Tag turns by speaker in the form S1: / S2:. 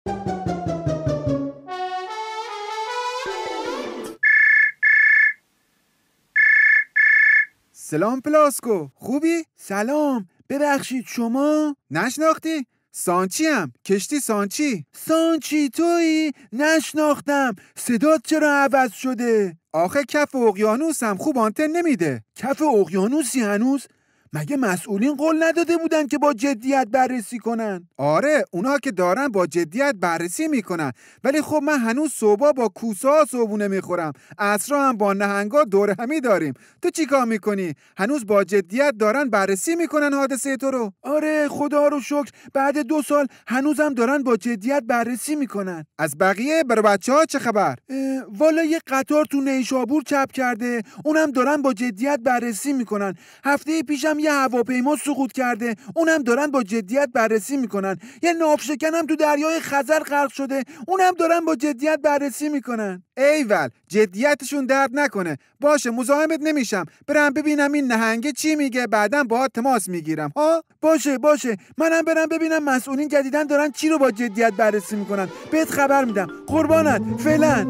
S1: سلام پلاسکو، خوبی؟ سلام، ببخشید شما؟ نشناختی؟ سانچی هم، کشتی سانچی. سانچی تویی؟ نشناختم. صدات چرا عوض شده؟ آخه کف اقیانوسم، خوب آنتن نمیده. کف اقیانوسی هنوز؟ مگه مسئولین قول نداده بودن که با جدیت بررسی کنن؟ آره، اونا که دارن با جدیت بررسی میکنن، ولی خب من هنوز صبح با کوسه ها صبحونه میخورم، عصرها هم با نهنگا دور همی داریم. تو چی کار میکنی؟ هنوز با جدیت دارن بررسی میکنن حادثه تو رو؟ آره، خدا رو شکر بعد 2 سال هنوزم دارن با جدیت بررسی میکنن. از بقیه برای بچه‌ها چه خبر؟ والا یه قطار تو نیشابور چپ کرده، اونم دارن با جدیت بررسی میکنن. هفته پیشم یه هواپیما سقوط کرده، اونم دارن با جدیت بررسی میکنن. یه ناوشکن هم تو دریای خزر غرق شده، اونم دارن با جدیت بررسی میکنن. ایول، جدیتشون درد نکنه. باشه، مزاحمت نمیشم، برم ببینم این نهنگه چی میگه، بعدم باهات تماس میگیرم. ها باشه، منم برم ببینم مسئولین جدیدن دارن چی رو با جدیت بررسی میکنن. بهت خبر میدم. قربانت. فعلا.